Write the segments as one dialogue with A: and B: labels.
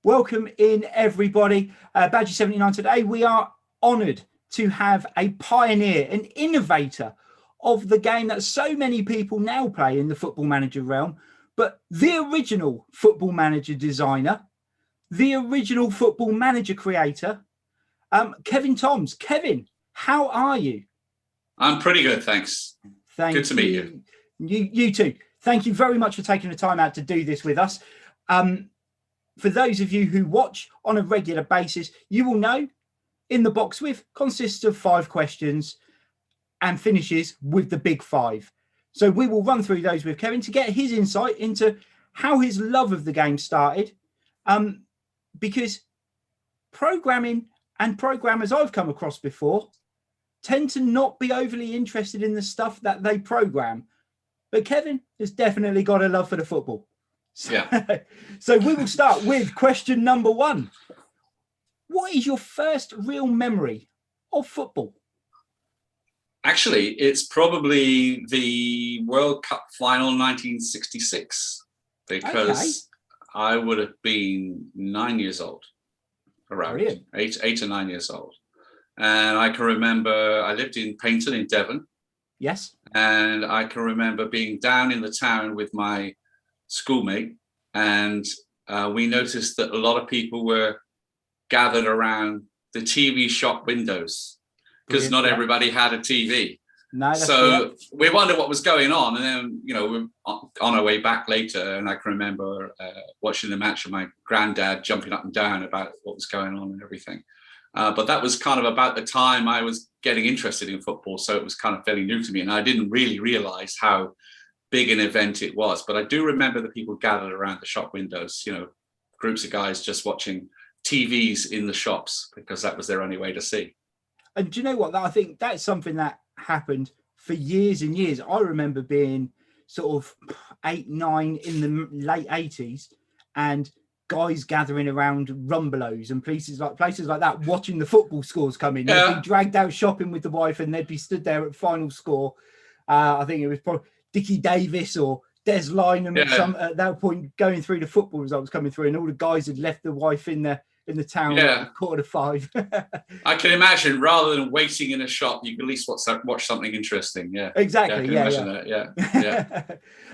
A: Welcome in, everybody. Badger 79 today. We are honoured to have a pioneer, an innovator of the game that so many people now play in the Football Manager realm, but the original Football Manager designer, the original Football Manager creator, Kevin Toms. Kevin, how are you?
B: I'm pretty good, thanks. Good to meet you.
A: You too. Thank you very much for taking the time out to do this with us. For those of you who watch on a regular basis, you will know In the Box With consists of 5 questions and finishes with the big 5. So we will run through those with Kevin to get his insight into how his love of the game started. Because programming and programmers I've come across before tend to not be overly interested in the stuff that they program. But Kevin has definitely got a love for the football.
B: Yeah.
A: So we will start with question number 1. What is your first real memory of football?
B: Actually, it's probably the World Cup final 1966, because I would have been 9 years old, around 8 or 9 years old. And I can remember I lived in Paignton in Devon.
A: Yes.
B: And I can remember being down in the town with my schoolmate, and we noticed that a lot of people were gathered around the TV shop windows, because not everybody had a TV.
A: No,
B: so we wondered what was going on, and then we're on our way back later, and I can remember watching the match and my granddad jumping up and down about what was going on and everything. But that was kind of about the time I was getting interested in football, so it was kind of fairly new to me, and I didn't really realize how big an event it was. But I do remember the people gathered around the shop windows, groups of guys just watching TVs in the shops, because that was their only way to see.
A: And do you know what? I think that's something that happened for years and years. I remember being sort of 8, 9 in the late 80s, and guys gathering around Rumbelows and places like that, watching the football scores come in. They'd be dragged out shopping with the wife, and they'd be stood there at final score. I think it was probably Dickie Davis or Des Lynam at that point, going through the football results coming through, and all the guys had left the wife in the town at 4:45.
B: I can imagine, rather than waiting in a shop, you can at least watch something interesting. Yeah,
A: exactly.
B: Yeah.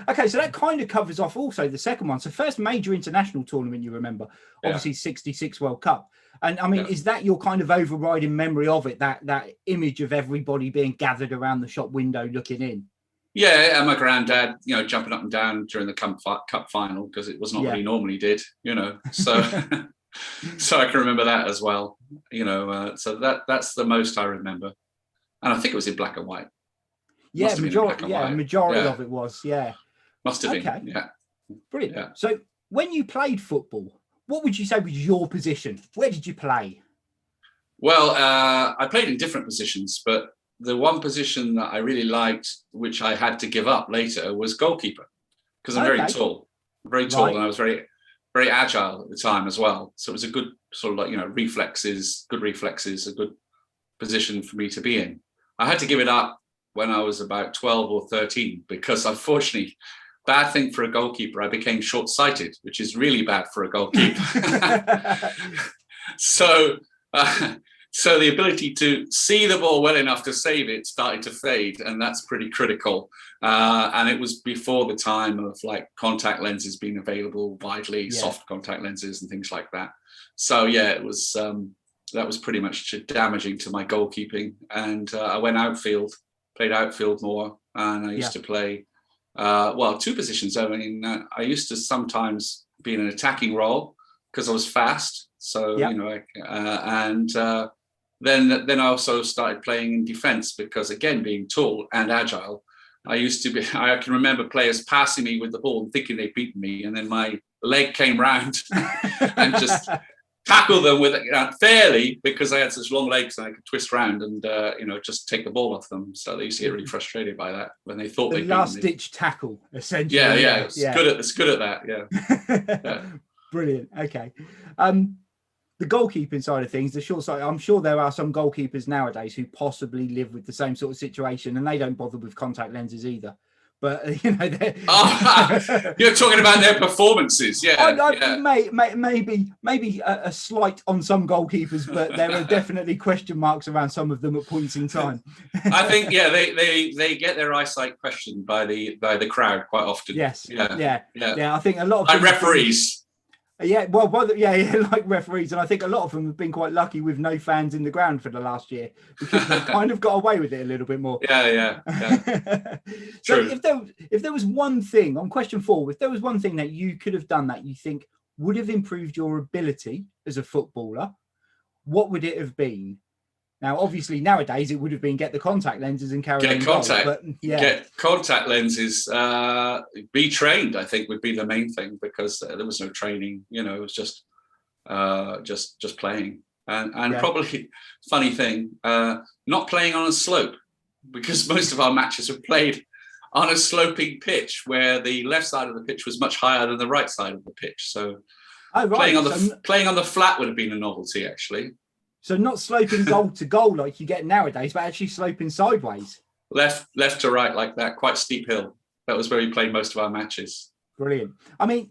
A: Okay, so that kind of covers off also the second one. So first major international tournament you remember, obviously 66 World Cup. And I mean, is that your kind of overriding memory of it, that image of everybody being gathered around the shop window looking in?
B: Yeah, and my granddad, jumping up and down during the cup final, because it was not what he normally did, so so I can remember that as well, so that's the most I remember. And I think it was in black and white.
A: Yeah, majority of it was,
B: Must have been,
A: Brilliant.
B: Yeah.
A: So when you played football, what would you say was your position? Where did you play?
B: Well, I played in different positions, but the one position that I really liked, which I had to give up later, was goalkeeper, because I'm very tall, and I was very, very agile at the time as well. So it was a good sort of good reflexes, a good position for me to be in. I had to give it up when I was about 12 or 13, because unfortunately, bad thing for a goalkeeper, I became short-sighted, which is really bad for a goalkeeper. So the ability to see the ball well enough to save it started to fade, and that's pretty critical. And it was before the time of contact lenses being available widely, soft contact lenses and things like that. So it was that was pretty much damaging to my goalkeeping. And I went outfield, played outfield more, and I used to play 2 positions. I mean, I used to sometimes be in an attacking role because I was fast. So then I also started playing in defense, because again, being tall and agile, I can remember players passing me with the ball and thinking they'd beaten me, and then my leg came round and just tackle them with fairly, because I had such long legs and I could twist around and just take the ball off them. So they used to get really frustrated by that when they thought
A: the
B: they'd
A: last ditch tackle, essentially.
B: Yeah. It's good at that. Yeah.
A: Brilliant. Okay. The goalkeeping side of things, the short side, I'm sure there are some goalkeepers nowadays who possibly live with the same sort of situation, and they don't bother with contact lenses either. But
B: you're talking about their performances,
A: maybe a slight on some goalkeepers, but there are definitely question marks around some of them at points in time.
B: I think they get their eyesight questioned by the crowd quite often.
A: Yes, yeah. I think a lot of
B: like referees.
A: Like referees, and I think a lot of them have been quite lucky with no fans in the ground for the last year, because they kind of got away with it a little bit more.
B: Yeah.
A: So if there was one thing on question 4, if there was one thing that you could have done that you think would have improved your ability as a footballer, what would it have been? Now, obviously, nowadays it would have been get the contact lenses and carry on.
B: Get contact lenses. Be trained, I think, would be the main thing, because there was no training. It was just playing. And probably, funny thing, not playing on a slope, because most of our matches were played on a sloping pitch where the left side of the pitch was much higher than the right side of the pitch. So playing on the flat would have been a novelty, actually.
A: So not sloping goal to goal like you get nowadays, but actually sloping sideways.
B: Left to right like that, quite steep hill. That was where we played most of our matches.
A: Brilliant. I mean,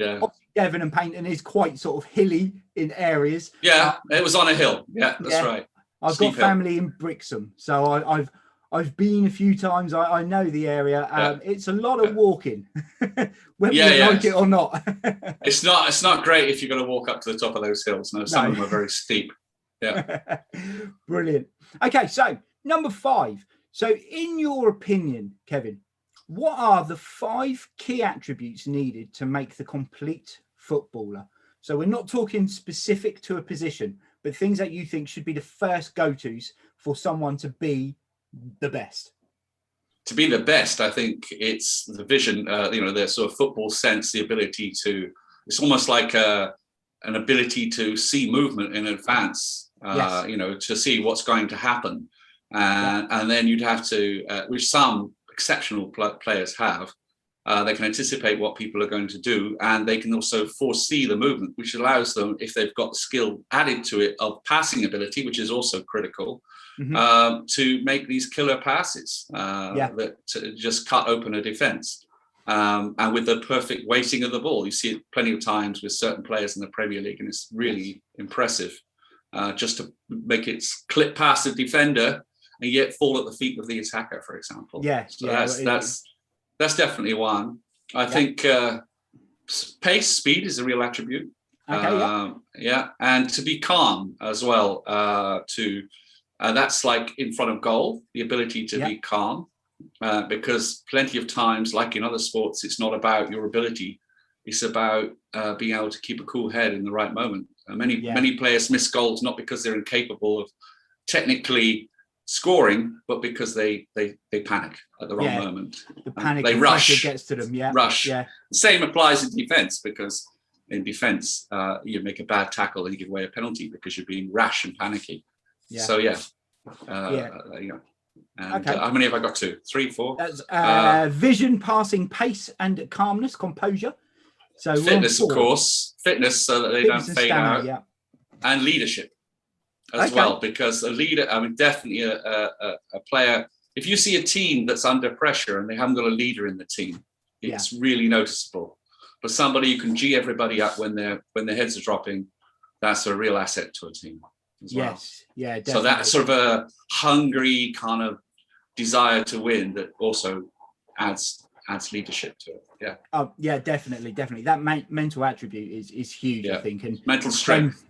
A: Devon and Paynton is quite sort of hilly in areas.
B: Yeah, it was on a hill. Yeah, that's right.
A: I've
B: steep
A: got family in Brixham, so I've been a few times. I know the area. It's a lot of walking, whether you like it or not.
B: It's not great if you're going to walk up to the top of those hills. No, some of them are very steep. Yeah.
A: Brilliant. Okay, so number 5. So in your opinion, Kevin, what are the 5 key attributes needed to make the complete footballer? So we're not talking specific to a position, but things that you think should be the first go-tos for someone to be the best.
B: To be the best, I think it's the vision, their sort of football sense, the ability to, it's almost like an ability to see movement in advance. To see what's going to happen, and then you'd have to, which some exceptional players have, they can anticipate what people are going to do, and they can also foresee the movement, which allows them, if they've got skill added to it of passing ability, which is also critical, to make these killer passes that to just cut open a defense. And with the perfect weighting of the ball, you see it plenty of times with certain players in the Premier League, and it's really impressive. Just to make it clip past the defender and yet fall at the feet of the attacker, for example. That's definitely one. I think pace, speed is a real attribute. And to be calm as well. That's like in front of goal, the ability to be calm, because plenty of times, like in other sports, it's not about your ability. It's about being able to keep a cool head in the right moment. Many players miss goals not because they're incapable of technically scoring, but because they panic at the wrong moment.
A: The panic,
B: they rush.
A: Gets to them.
B: Rush. The same applies in defence, because in defence you make a bad tackle and you give away a penalty because you're being rash and panicky. So And how many have I got? 2, 3, 4?
A: That's vision, passing, pace, and calmness, composure. So
B: fitness, of course, so that they don't fade out, and leadership as well, because a leader, definitely a player. If you see a team that's under pressure and they haven't got a leader in the team, it's really noticeable. But somebody who can G everybody up when their heads are dropping, that's a real asset to a team as well. Definitely. So that's sort of a hungry kind of desire to win that also adds leadership to it.
A: Definitely. That mental attribute is huge, I think. And
B: mental strength.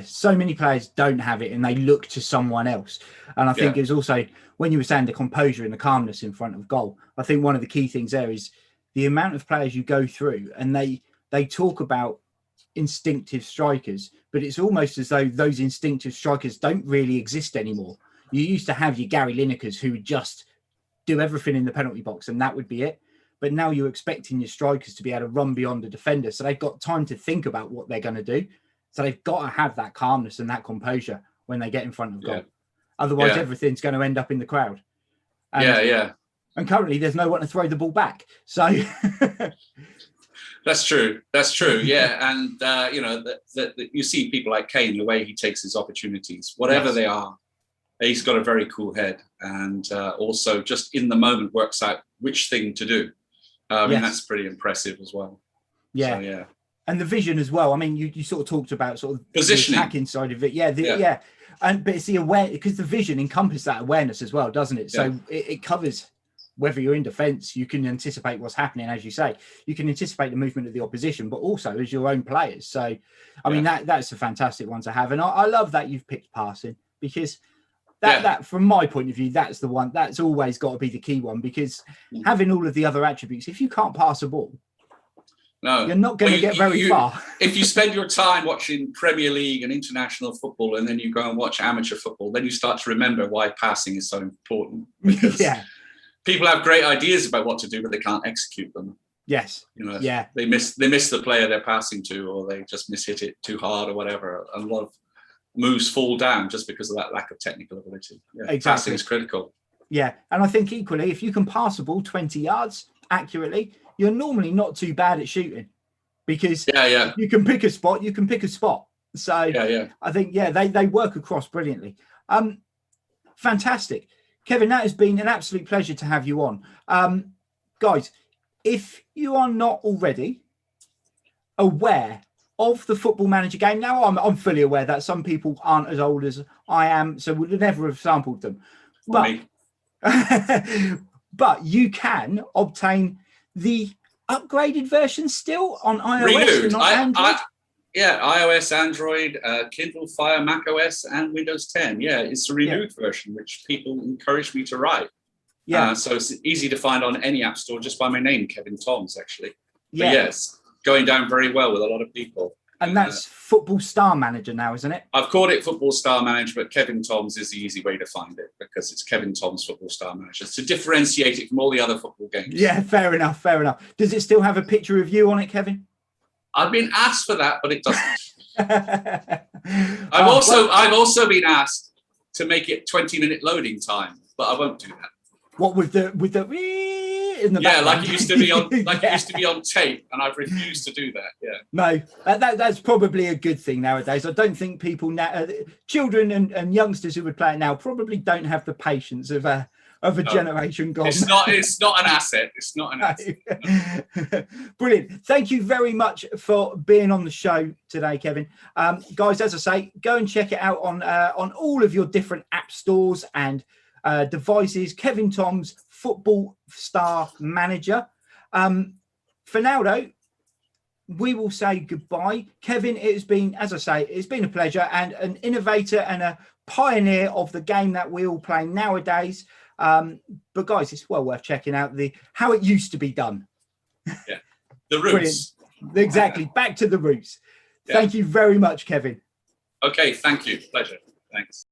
A: So many players don't have it, and they look to someone else. And I think it's also, when you were saying the composure and the calmness in front of goal, I think one of the key things there is the amount of players you go through, and they talk about instinctive strikers, but it's almost as though those instinctive strikers don't really exist anymore. You used to have your Gary Linekers who would just do everything in the penalty box, and that would be it. But now you're expecting your strikers to be able to run beyond the defender, so they've got time to think about what they're going to do. So they've got to have that calmness and that composure when they get in front of goal.
B: Yeah.
A: Otherwise,
B: Yeah.
A: everything's going to end up in the crowd. And,
B: Yeah.
A: And currently, there's no one to throw the ball back. So
B: That's true. Yeah, and you see people like Kane, the way he takes his opportunities, whatever
A: Yes.
B: they are. He's got a very cool head, and also just in the moment works out which thing to do. I mean,
A: Yes.
B: that's pretty impressive as well.
A: Yeah.
B: So, yeah.
A: And the vision as well. I mean, you sort of talked about sort of
B: Positioning.
A: the attacking side of it. Yeah.
B: Yeah.
A: But it's the aware, because the vision encompasses that awareness as well, doesn't it? So it covers whether you're in defence, you can anticipate what's happening, as you say. You can anticipate the movement of the opposition, but also as your own players. So, I mean, that's a fantastic one to have. And I love that you've picked passing, because that from my point of view, that's the one that's always got to be the key one, because having all of the other attributes, if you can't pass a ball,
B: no,
A: you're not going to get very far.
B: If you spend your time watching Premier League and international football, and then you go and watch amateur football, then you start to remember why passing is so important. Because people have great ideas about what to do, but they can't execute them.
A: Yes.
B: They miss the player they're passing to, or they just mishit it too hard or whatever. And a lot of moves fall down just because of that lack of technical ability. Yeah,
A: exactly.
B: Passing is critical.
A: Yeah, and I think equally, if you can pass a ball 20 yards accurately, you're normally not too bad at shooting, because if you can pick a spot, you can pick a spot. So I think, they work across brilliantly. Fantastic. Kevin, that has been an absolute pleasure to have you on. Guys, if you are not already aware of the Football Manager game, now I'm fully aware that some people aren't as old as I am, so would never have sampled them. But you can obtain the upgraded version still on iOS
B: Renewed.
A: and on Android.
B: iOS, Android, Kindle Fire, macOS, and Windows 10. Yeah, it's a renewed version, which people encouraged me to write. So it's easy to find on any app store just by my name, Kevin Toms, actually. But yes, going down very well with a lot of people.
A: And that's Football Star Manager now, isn't it?
B: I've called it Football Star Manager, but Kevin Toms is the easy way to find it, because it's Kevin Toms Football Star Manager. It's to differentiate it from all the other football games. Yeah, fair enough. Does it still have a picture of you on it, Kevin? I've been asked for that, but it doesn't. I've also been asked to make it 20-minute loading time, but I won't do that.
A: What with the in the background?
B: Like it used to be on it used to be on tape, and I've refused to do that. Yeah.
A: No, that's probably a good thing nowadays. I don't think people now, children and youngsters who would play it now, probably don't have the patience of a generation gone.
B: It's not an asset. It's not an asset.
A: Brilliant. Thank you very much for being on the show today, Kevin. Guys, as I say, go and check it out on all of your different app stores and devices. Kevin Toms Football Star Manager. For now, though, we will say goodbye. Kevin, it has been, as I say, it's been a pleasure, and an innovator and a pioneer of the game that we all play nowadays. But guys, it's well worth checking out how it used to be done.
B: Yeah, the roots.
A: Brilliant. Exactly, back to the roots. Thank you very much, Kevin.
B: Okay, thank you. Pleasure. Thanks.